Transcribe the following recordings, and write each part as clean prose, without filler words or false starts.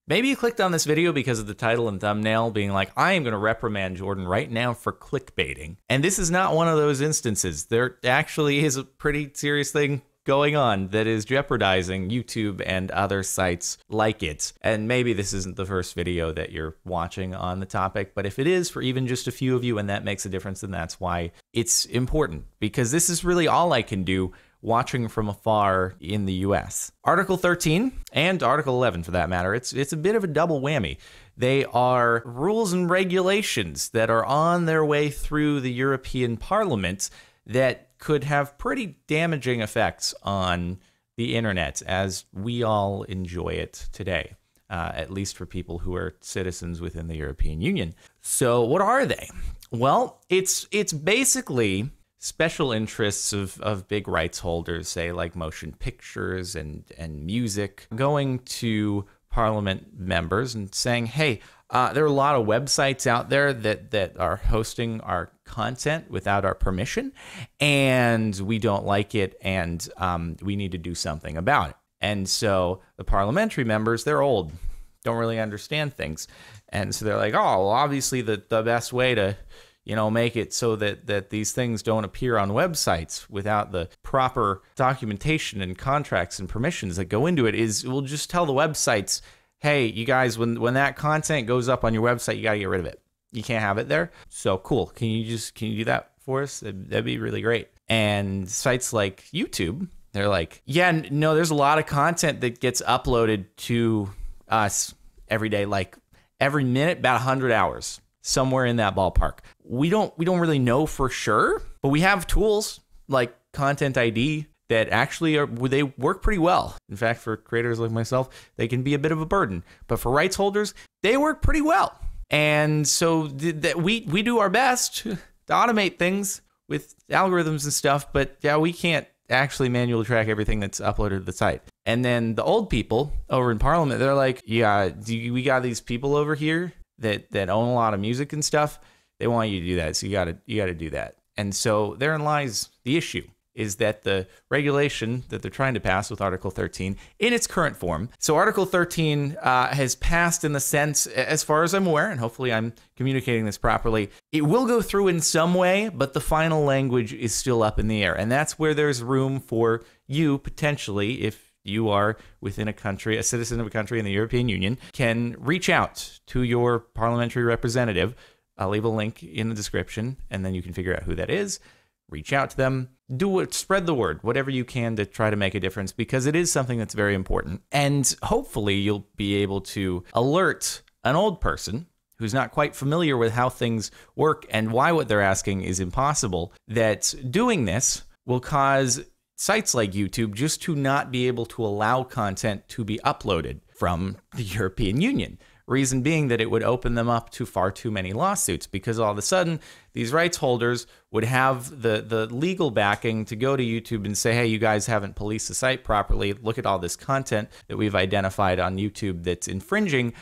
Maybe you clicked on this video because of the title and thumbnail being like, I am going to reprimand Jordan right now for clickbaiting. And this is not one of those instances. There actually is a pretty serious thing going on that is jeopardizing YouTube and other sites like it. And maybe this isn't the first video that you're watching on the topic, but if it is for even just a few of you and that makes a difference, then that's why it's important, because this is really all I can do watching from afar in the US. Article 13 and Article 11 for that matter, it's a bit of a double whammy. They are rules and regulations that are on their way through the European Parliament that could have pretty damaging effects on the internet as we all enjoy it today, at least for people who are citizens within the European Union. So what are they? Well, it's basically special interests of big rights holders, say like motion pictures and music, going to Parliament members and saying, hey, there are a lot of websites out there that are hosting our content without our permission, and we don't like it, and we need to do something about it. And so the parliamentary members, they're old, don't really understand things. And so they're like, oh, well, obviously the best way to make it so that these things don't appear on websites without the proper documentation and contracts and permissions that go into it is we'll just tell the websites, hey, you guys, when that content goes up on your website, you got to get rid of it. You can't have it there. So cool. Can you do that for us? That'd be really great. And sites like YouTube, they're like, yeah, no, there's a lot of content that gets uploaded to us every day, like every minute, about 100 hours. Somewhere in that ballpark. We don't really know for sure, but we have tools like Content ID that actually they work pretty well. In fact, for creators like myself, they can be a bit of a burden, but for rights holders, they work pretty well. And so we do our best to automate things with algorithms and stuff, but yeah, we can't actually manually track everything that's uploaded to the site. And then the old people over in Parliament, they're like, yeah, we got these people over here that own a lot of music and stuff. They want you to do that, so you gotta do that. And so therein lies the issue, is that the regulation that they're trying to pass with Article 13 in its current form. So Article 13 has passed in the sense, as far as I'm aware, and hopefully I'm communicating this properly, it will go through in some way, but the final language is still up in the air. And that's where there's room for you, potentially, if you are within a country, a citizen of a country in the European Union, can reach out to your parliamentary representative. I'll leave a link in the description, and then you can figure out who that is. Reach out to them, spread the word, whatever you can to try to make a difference, because it is something that's very important. And hopefully you'll be able to alert an old person who's not quite familiar with how things work and why what they're asking is impossible, that doing this will cause sites like YouTube just to not be able to allow content to be uploaded from the European Union. Reason being that it would open them up to far too many lawsuits, because all of a sudden these rights holders would have the legal backing to go to YouTube and say, hey, you guys haven't policed the site properly. Look at all this content that we've identified on YouTube that's infringing.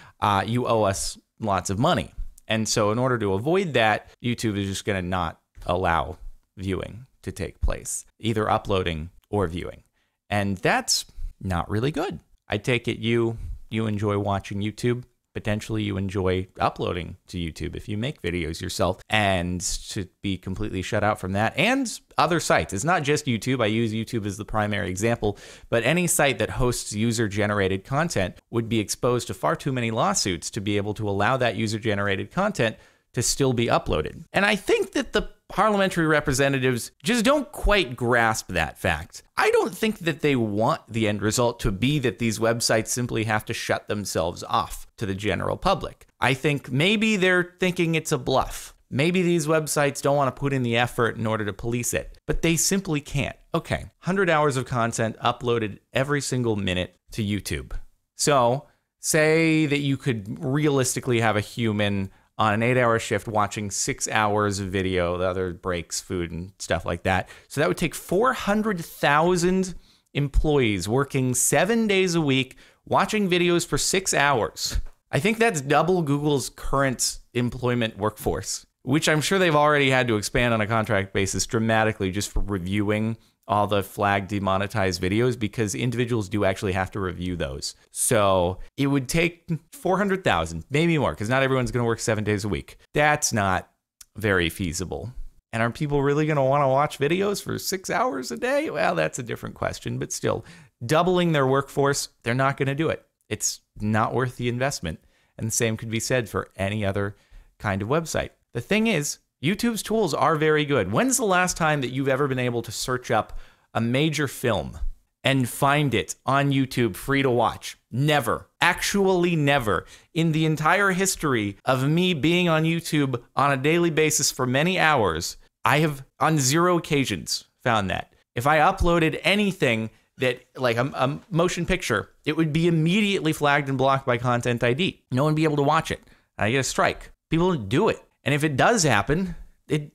You owe us lots of money. And so in order to avoid that, YouTube is just going to not allow viewing to take place, either uploading or viewing. And that's not really good. I take it you enjoy watching YouTube. Potentially you enjoy uploading to YouTube if you make videos yourself, and to be completely shut out from that and other sites. It's not just YouTube. I use YouTube as the primary example, but any site that hosts user-generated content would be exposed to far too many lawsuits to be able to allow that user-generated content to still be uploaded. And I think that the parliamentary representatives just don't quite grasp that fact. I don't think that they want the end result to be that these websites simply have to shut themselves off to the general public. I think maybe they're thinking it's a bluff. Maybe these websites don't want to put in the effort in order to police it, but they simply can't. Okay, 100 hours of content uploaded every single minute to YouTube. So say that you could realistically have a human on an 8-hour shift watching 6 hours of video, the other breaks, food, and stuff like that. So that would take 400,000 employees working 7 days a week, watching videos for 6 hours. I think that's double Google's current employment workforce, which I'm sure they've already had to expand on a contract basis dramatically just for reviewing all the flag demonetized videos because individuals do actually have to review those. So it would take 400,000, maybe more, because not everyone's going to work 7 days a week. That's not very feasible. And are people really going to want to watch videos for 6 hours a day? Well, that's a different question, but still, doubling their workforce, they're not going to do it. It's not worth the investment. And the same could be said for any other kind of website. The thing is, YouTube's tools are very good. When's the last time that you've ever been able to search up a major film and find it on YouTube free to watch? Never. Actually never. In the entire history of me being on YouTube on a daily basis for many hours, I have on 0 occasions found that. If I uploaded anything that, like a motion picture, it would be immediately flagged and blocked by Content ID. No one would be able to watch it. I get a strike. People don't do it. And if it does happen, it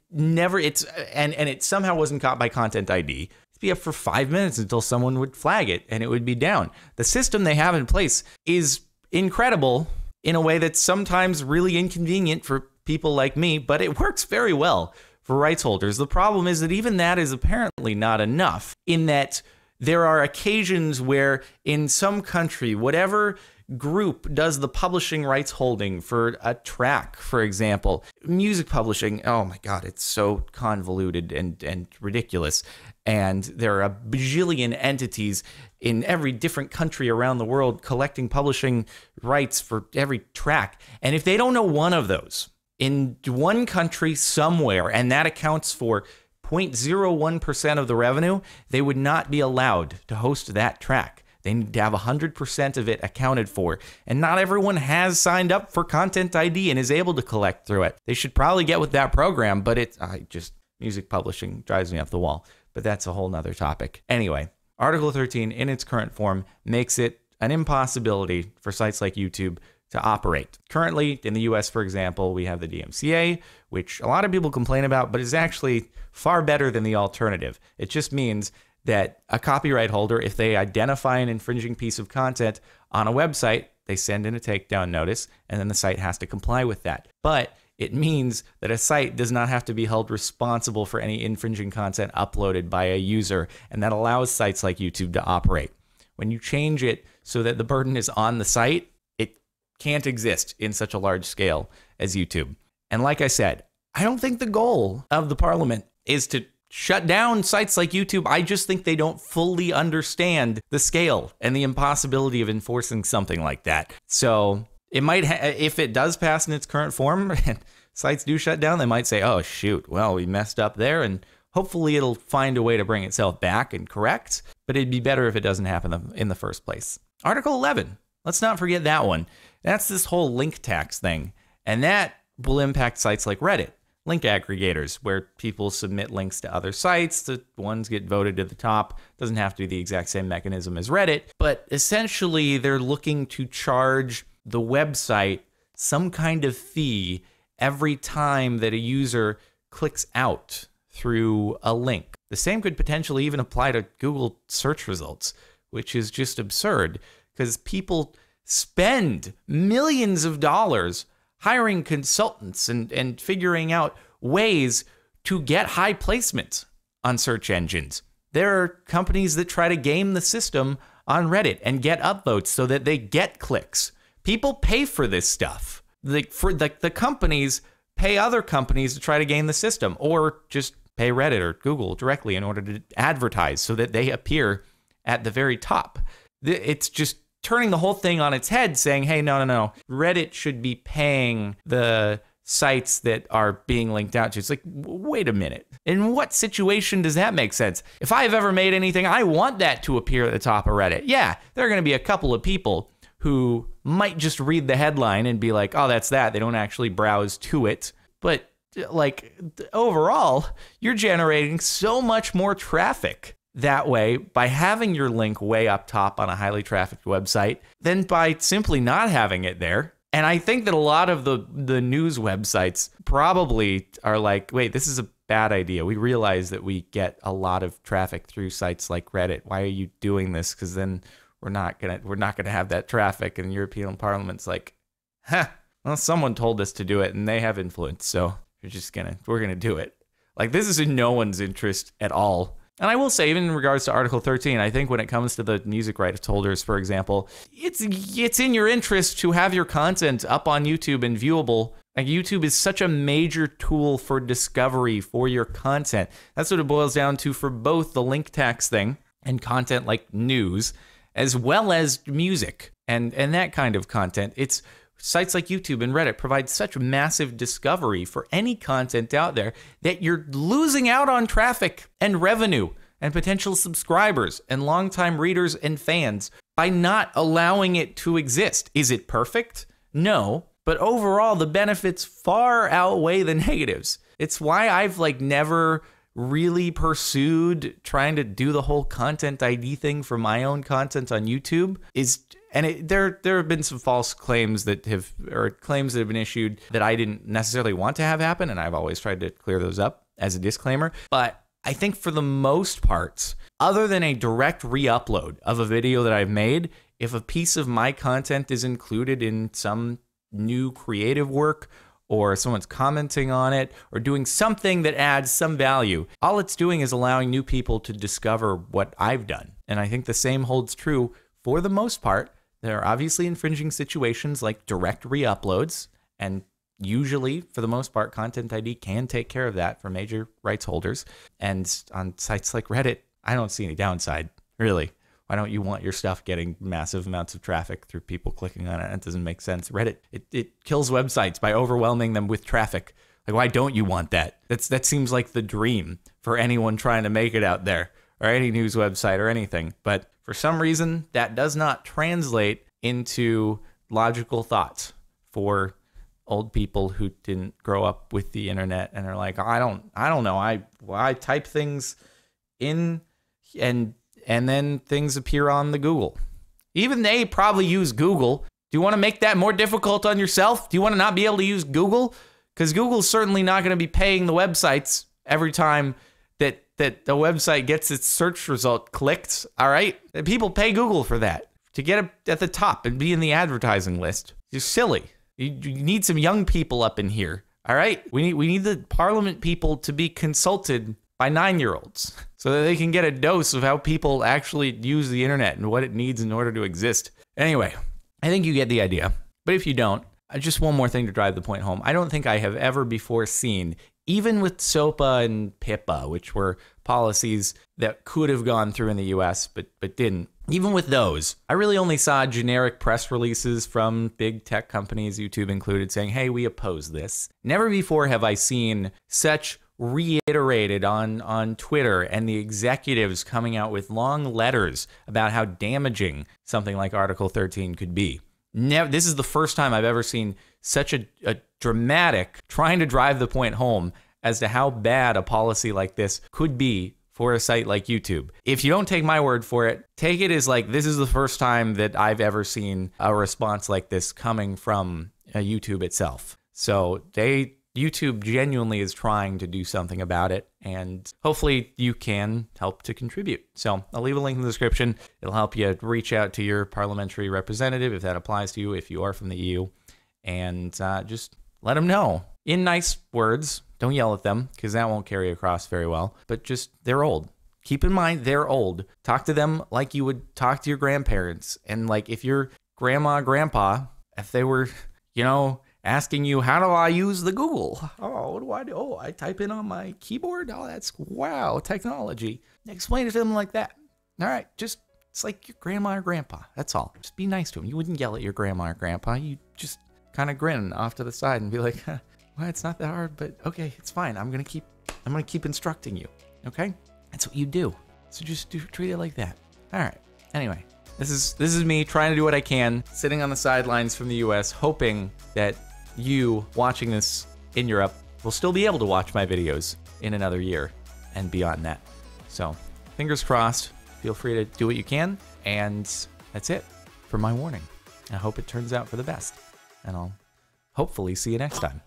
somehow wasn't caught by Content ID, it'd be up for 5 minutes until someone would flag it and it would be down. The system they have in place is incredible in a way that's sometimes really inconvenient for people like me, but it works very well for rights holders. The problem is that even that is apparently not enough, in that there are occasions where in some country, whatever group does the publishing rights holding for a track, for example, music publishing, oh my God, it's so convoluted and ridiculous. And there are a bajillion entities in every different country around the world collecting publishing rights for every track. And if they don't know one of those in one country somewhere, and that accounts for 0.01% of the revenue, they would not be allowed to host that track. They need to have 100% of it accounted for. And not everyone has signed up for Content ID and is able to collect through it. They should probably get with that program, but music publishing drives me up the wall. But that's a whole nother topic. Anyway, Article 13 in its current form makes it an impossibility for sites like YouTube to operate. Currently, in the US, for example, we have the DMCA, which a lot of people complain about, but is actually far better than the alternative. It just means that a copyright holder, if they identify an infringing piece of content on a website, they send in a takedown notice, and then the site has to comply with that. But it means that a site does not have to be held responsible for any infringing content uploaded by a user, and that allows sites like YouTube to operate. When you change it so that the burden is on the site, it can't exist in such a large scale as YouTube. And like I said, I don't think the goal of the parliament is to shut down sites like YouTube. I just think they don't fully understand the scale and the impossibility of enforcing something like that. So it might, if it does pass in its current form, and sites do shut down, they might say, oh shoot, well, we messed up there, and hopefully it'll find a way to bring itself back and correct, but it'd be better if it doesn't happen in the first place. Article 11, let's not forget that one. That's this whole link tax thing, and that will impact sites like Reddit. Link aggregators, where people submit links to other sites, the ones get voted to the top. Doesn't have to be the exact same mechanism as Reddit, but essentially they're looking to charge the website some kind of fee every time that a user clicks out through a link. The same could potentially even apply to Google search results, which is just absurd because people spend millions of dollars hiring consultants and figuring out ways to get high placement on search engines. There are companies that try to game the system on Reddit and get upvotes so that they get clicks. People pay for this stuff. The companies pay other companies to try to game the system, or just pay Reddit or Google directly in order to advertise so that they appear at the very top. It's just turning the whole thing on its head, saying, hey, no, Reddit should be paying the sites that are being linked out to. It's like, wait a minute. In what situation does that make sense? If I've ever made anything, I want that to appear at the top of Reddit. Yeah, there are going to be a couple of people who might just read the headline and be like, oh, that's that. They don't actually browse to it. But like overall, you're generating so much more traffic that way by having your link way up top on a highly trafficked website than by simply not having it there. And I think that a lot of the news websites probably are like, wait, this is a bad idea. We realize that we get a lot of traffic through sites like Reddit. Why are you doing this? Because then we're not gonna have that traffic. And the European Parliament's like, well, someone told us to do it and they have influence, so we're gonna do it. Like, this is in no one's interest at all. And I will say, even in regards to Article 13, I think when it comes to the music rights holders, for example, it's in your interest to have your content up on YouTube and viewable. Like, YouTube is such a major tool for discovery for your content. That's what it boils down to for both the link tax thing and content like news, as well as music and that kind of content. It's sites like YouTube and Reddit provide such massive discovery for any content out there that you're losing out on traffic and revenue and potential subscribers and longtime readers and fans by not allowing it to exist. Is it perfect? No, but overall the benefits far outweigh the negatives. It's why I've never really pursued trying to do the whole content ID thing for my own content on YouTube. There have been some false claims that have been issued that I didn't necessarily want to have happen, and I've always tried to clear those up as a disclaimer. But I think for the most part, other than a direct re-upload of a video that I've made, if a piece of my content is included in some new creative work, or someone's commenting on it, or doing something that adds some value, all it's doing is allowing new people to discover what I've done. And I think the same holds true for the most part. There are obviously infringing situations like direct re-uploads, and usually, for the most part, Content ID can take care of that for major rights holders. And on sites like Reddit, I don't see any downside, really. Why don't you want your stuff getting massive amounts of traffic through people clicking on it? That doesn't make sense. Reddit, it kills websites by overwhelming them with traffic. Like, why don't you want that? That seems like the dream for anyone trying to make it out there, or any news website or anything. But for some reason, that does not translate into logical thoughts for old people who didn't grow up with the internet and are like, I don't know. I type things in and then things appear on the Google. Even they probably use Google. Do you want to make that more difficult on yourself? Do you want to not be able to use Google? Because Google's certainly not going to be paying the websites every time that the website gets its search result clicked, all right? People pay Google for that, to get it at the top and be in the advertising list. You're silly. You need some young people up in here, all right? We need the Parliament people to be consulted by 9-year-olds so that they can get a dose of how people actually use the internet and what it needs in order to exist. Anyway, I think you get the idea. But if you don't, just one more thing to drive the point home. I don't think I have ever before seen, even with SOPA and PIPA, which were policies that could have gone through in the US but didn't. Even with those, I really only saw generic press releases from big tech companies, YouTube included, saying, hey, we oppose this. Never before have I seen such reiterated on Twitter and the executives coming out with long letters about how damaging something like Article 13 could be. This is the first time I've ever seen such a dramatic trying to drive the point home as to how bad a policy like this could be for a site like YouTube. If you don't take my word for it, take it as this is the first time that I've ever seen a response like this coming from YouTube itself. So YouTube genuinely is trying to do something about it, and hopefully you can help to contribute. So I'll leave a link in the description. It'll help you reach out to your parliamentary representative if that applies to you, if you are from the EU, and just let them know in nice words. Don't yell at them, because that won't carry across very well, but just, they're old. Keep in mind, they're old. Talk to them like you would talk to your grandparents. And if your grandma, grandpa, if they were, asking you, how do I use the Google? Oh, what do I do? Oh, I type in on my keyboard? Oh, that's, wow, technology. Explain it to them like that. All right, it's like your grandma or grandpa. That's all. Just be nice to them. You wouldn't yell at your grandma or grandpa. You just kind of grin off to the side and be like, well, it's not that hard, but okay, it's fine. I'm gonna keep instructing you. Okay? That's what you do. So just treat it like that. All right. Anyway, this is me trying to do what I can, sitting on the sidelines from the US, hoping that you watching this in Europe will still be able to watch my videos in another year and beyond that. So, fingers crossed. Feel free to do what you can, and that's it for my warning. I hope it turns out for the best, and I'll hopefully see you next time.